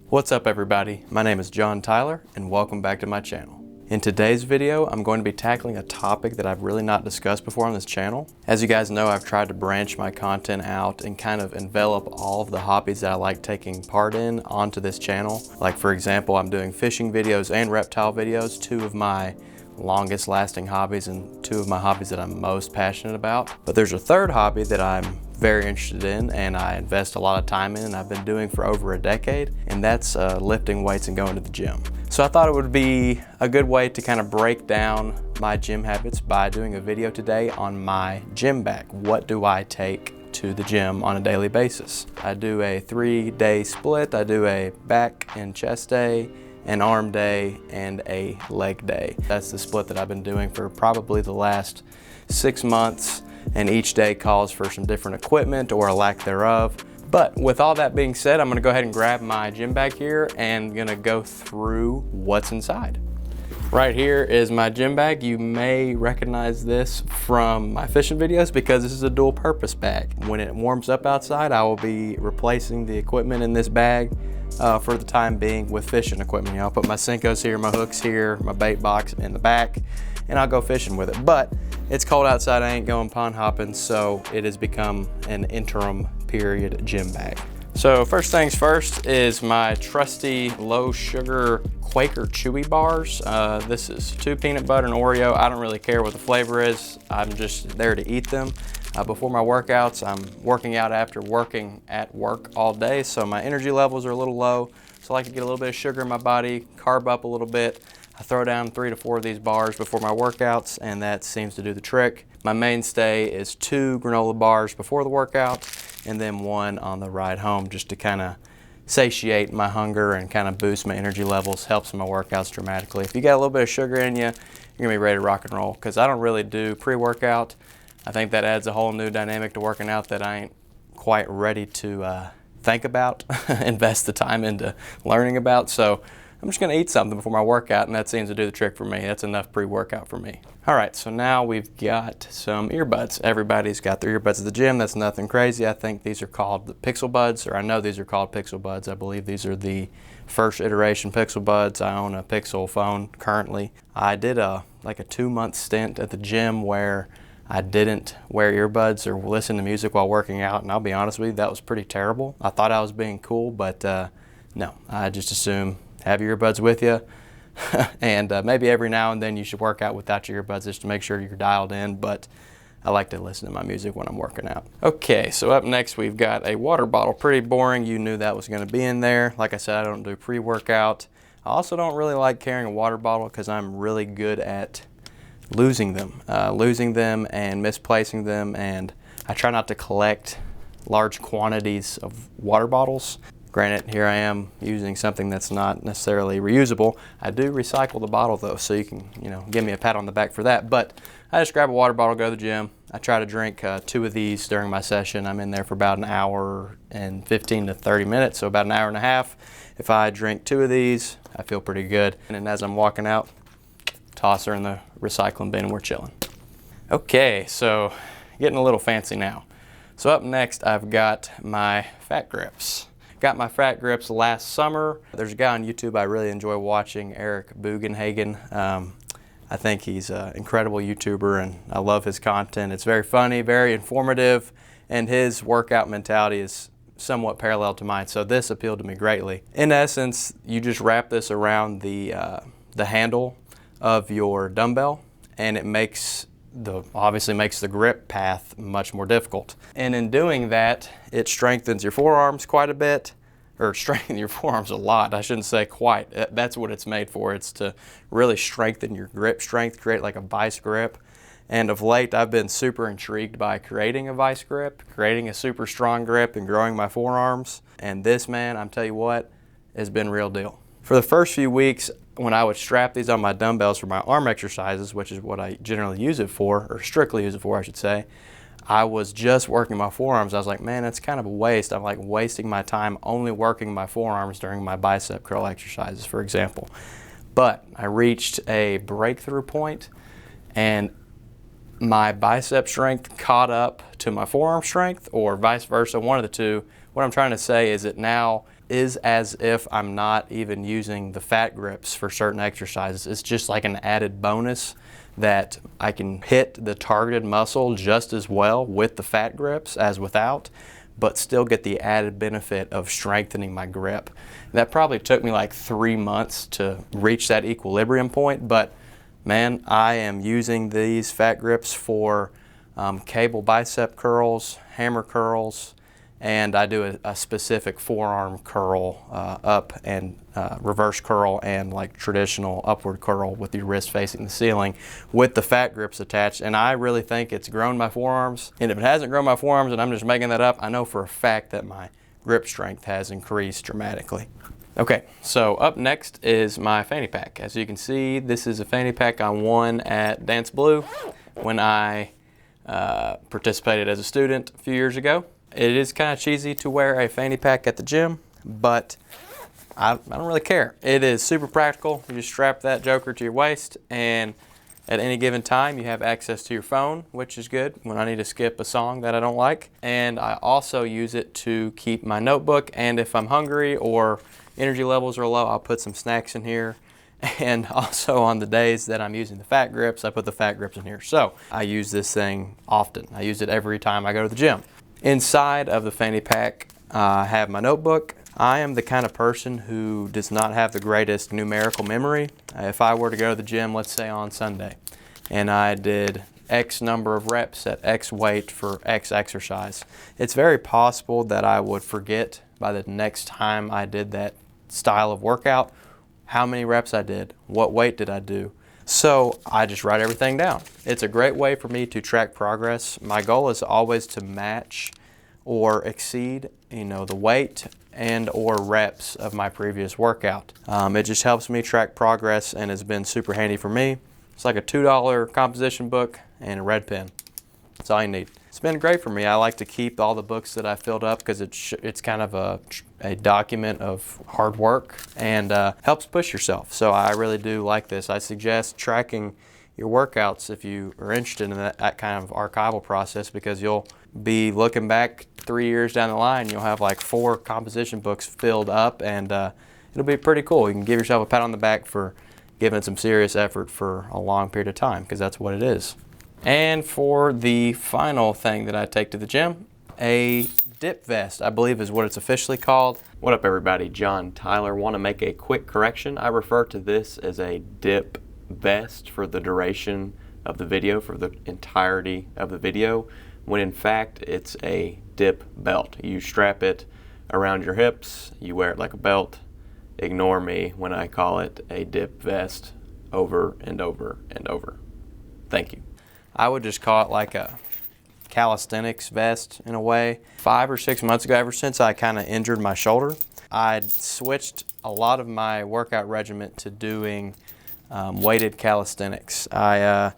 What's up everybody? My name is John Tyler and welcome back to my channel. In today's video, I'm going to be tackling a topic that I've really not discussed before on this channel. As you guys know, I've tried to branch my content out and kind of envelop all of the hobbies that I like taking part in onto this channel. Like for example, I'm doing fishing videos and reptile videos, two of my longest lasting hobbies and two of my hobbies that I'm most passionate about. But there's a third hobby that I'm very interested in and I invest a lot of time in and I've been doing for over a decade, and that's lifting weights and going to the gym. So I thought it would be a good way to kind of break down my gym habits by doing a video today on my gym bag. What do I take to the gym on a daily basis? I do a 3-day split. I do a back and chest day, an arm day, and a leg day. That's the split that I've been doing for probably the last 6 months, and each day calls for some different equipment or a lack thereof. But with all that being said, I'm gonna go ahead and grab my gym bag here and gonna go through what's inside. Right here is my gym bag. You may recognize this from my fishing videos because this is a dual purpose bag. When it warms up outside, I will be replacing the equipment in this bag for the time being with fishing equipment. I'll put my Senkos here, my hooks here, my bait box in the back, and I'll go fishing with it. But it's cold outside, I ain't going pond hopping, so it has become an interim period gym bag. So first things first is my trusty low sugar Quaker Chewy bars. This is 2 peanut butter and Oreo. I don't really care what the flavor is. I'm just there to eat them. Before my workouts, I'm working out after working at work all day, so my energy levels are a little low. So I like to get a little bit of sugar in my body, carb up a little bit. I throw down 3 to 4 of these bars before my workouts, and that seems to do the trick. My mainstay is 2 granola bars before the workout, and then 1 on the ride home, just to kind of satiate my hunger and kind of boost my energy levels, helps my workouts dramatically. If you got a little bit of sugar in you, you're gonna be ready to rock and roll, because I don't really do pre-workout. I think that adds a whole new dynamic to working out that I ain't quite ready to think about, invest the time into learning about. So I'm just gonna eat something before my workout, and that seems to do the trick for me. That's enough pre-workout for me. All right, so now we've got some earbuds. Everybody's got their earbuds at the gym. That's nothing crazy. I think these are called the Pixel Buds, or I know these are called Pixel Buds. I believe these are the first iteration Pixel Buds. I own a Pixel phone currently. I did like a 2-month stint at the gym where I didn't wear earbuds or listen to music while working out, and I'll be honest with you, that was pretty terrible. I thought I was being cool, but no, I just assume have your earbuds with you, and maybe every now and then you should work out without your earbuds just to make sure you're dialed in, but I like to listen to my music when I'm working out. Okay, so up next we've got a water bottle. Pretty boring, you knew that was gonna be in there. Like I said, I don't do pre-workout. I also don't really like carrying a water bottle because I'm really good at losing them and misplacing them, and I try not to collect large quantities of water bottles. Granted, here I am using something that's not necessarily reusable. I do recycle the bottle though, so you can, give me a pat on the back for that. But I just grab a water bottle, go to the gym. I try to drink 2 of these during my session. I'm in there for about an hour and 15 to 30 minutes, so about an hour and a half. If I drink 2 of these, I feel pretty good. And then as I'm walking out, toss her in the recycling bin and we're chilling. Okay, so getting a little fancy now. So up next, I've got my fat grips. Got my fat grips last summer. There's a guy on YouTube I really enjoy watching, Eric Bugenhagen. I think he's an incredible YouTuber and I love his content. It's very funny, very informative, and his workout mentality is somewhat parallel to mine, so this appealed to me greatly. In essence, you just wrap this around the handle of your dumbbell, and it obviously makes the grip path much more difficult. And in doing that, it strengthens your forearms quite a bit, or strengthen your forearms a lot. I shouldn't say quite. That's what it's made for. It's to really strengthen your grip strength, create like a vice grip. And of late, I've been super intrigued by creating a vice grip, creating a super strong grip, and growing my forearms. And this, man, I'm telling you what, has been real deal. For the first few weeks, when I would strap these on my dumbbells for my arm exercises, which is what I generally use it for, or strictly use it for, I should say, I was just working my forearms. I was like, man, that's kind of a waste. I'm like wasting my time only working my forearms during my bicep curl exercises, for example. But I reached a breakthrough point, and my bicep strength caught up to my forearm strength, or vice versa, one of the two. What I'm trying to say is that now is as if I'm not even using the fat grips for certain exercises. It's just like an added bonus that I can hit the targeted muscle just as well with the fat grips as without, but still get the added benefit of strengthening my grip. That probably took me like 3 months to reach that equilibrium point, but man, I am using these fat grips for cable bicep curls, hammer curls, and I do a specific forearm curl, up and reverse curl, and like traditional upward curl with your wrist facing the ceiling with the fat grips attached. And I really think it's grown my forearms. And if it hasn't grown my forearms and I'm just making that up, I know for a fact that my grip strength has increased dramatically. Okay, so up next is my fanny pack. As you can see, this is a fanny pack I won at Dance Blue when I participated as a student a few years ago. It is kind of cheesy to wear a fanny pack at the gym, but I don't really care. It is super practical. You just strap that joker to your waist, and at any given time you have access to your phone, which is good when I need to skip a song that I don't like. And I also use it to keep my notebook, and if I'm hungry or energy levels are low, I'll put some snacks in here. And also on the days that I'm using the fat grips, I put the fat grips in here. So I use this thing often. I use it every time I go to the gym. Inside of the fanny pack, I have my notebook. I am the kind of person who does not have the greatest numerical memory. If I were to go to the gym, let's say on Sunday, and I did X number of reps at X weight for X exercise, it's very possible that I would forget by the next time I did that style of workout how many reps I did, what weight did I do. So I just write everything down. It's a great way for me to track progress. My goal is always to match or exceed, the weight and or reps of my previous workout. It just helps me track progress and has been super handy for me. It's like a $2 composition book and a red pen. That's all you need. It's been great for me. I like to keep all the books that I filled up because it's kind of a document of hard work and helps push yourself. So I really do like this. I suggest tracking your workouts if you are interested in that kind of archival process, because you'll be looking back 3 years down the line, you'll have like 4 composition books filled up, and it'll be pretty cool. You can give yourself a pat on the back for giving some serious effort for a long period of time, because that's what it is. And for the final thing that I take to the gym, a dip vest, I believe is what it's officially called. What up everybody, John Tyler. Want to make a quick correction. I refer to this as a dip vest for the duration of the video, for the entirety of the video, when in fact it's a dip belt. You strap it around your hips, you wear it like a belt. Ignore me when I call it a dip vest over and over and over. Thank you. I would just call it like a calisthenics vest in a way. 5 or 6 months ago, ever since I kind of injured my shoulder, I switched a lot of my workout regimen to doing weighted calisthenics. I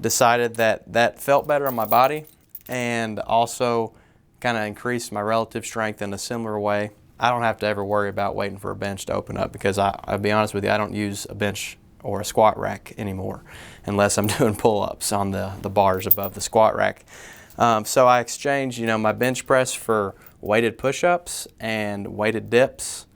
decided that felt better on my body and also kind of increased my relative strength in a similar way. I don't have to ever worry about waiting for a bench to open up, because I'll be honest with you, I don't use a bench or a squat rack anymore unless I'm doing pull-ups on the bars above the squat rack. So I exchanged my bench press for weighted push-ups and weighted dips,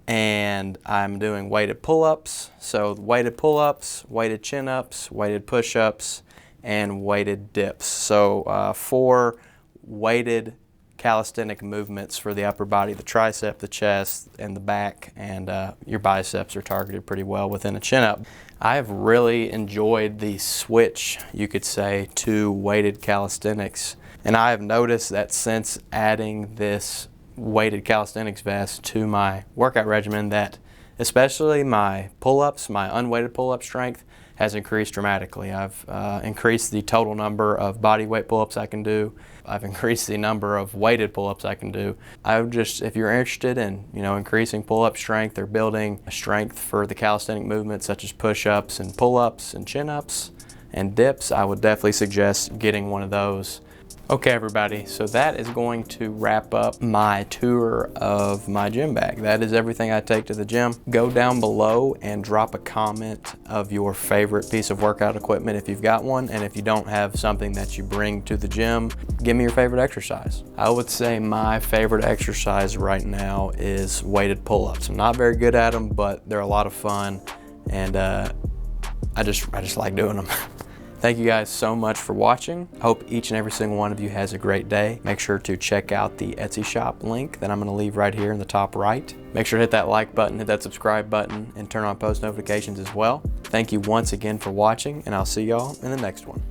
and I'm doing weighted pull-ups. So weighted pull-ups, weighted chin-ups, weighted push-ups, and weighted dips. So 4 weighted calisthenic movements for the upper body, the tricep, the chest, and the back, and your biceps are targeted pretty well within a chin-up. I have really enjoyed the switch, you could say, to weighted calisthenics, and I have noticed that since adding this weighted calisthenics vest to my workout regimen, that especially my pull-ups, my unweighted pull-up strength has increased dramatically. I've increased the total number of body weight pull-ups I can do. I've increased the number of weighted pull-ups I can do. If you're interested in increasing pull-up strength or building strength for the calisthenic movements such as push-ups and pull-ups and chin-ups and dips, I would definitely suggest getting one of those. Okay everybody, so that is going to wrap up my tour of my gym bag. That is everything I take to the gym. Go down below and drop a comment of your favorite piece of workout equipment if you've got one, and if you don't have something that you bring to the gym, give me your favorite exercise. I would say my favorite exercise right now is weighted pull-ups. I'm not very good at them, but they're a lot of fun, and I just like doing them. Thank you guys so much for watching. Hope each and every single one of you has a great day. Make sure to check out the Etsy shop link that I'm gonna leave right here in the top right. Make sure to hit that like button, hit that subscribe button, and turn on post notifications as well. Thank you once again for watching, and I'll see y'all in the next one.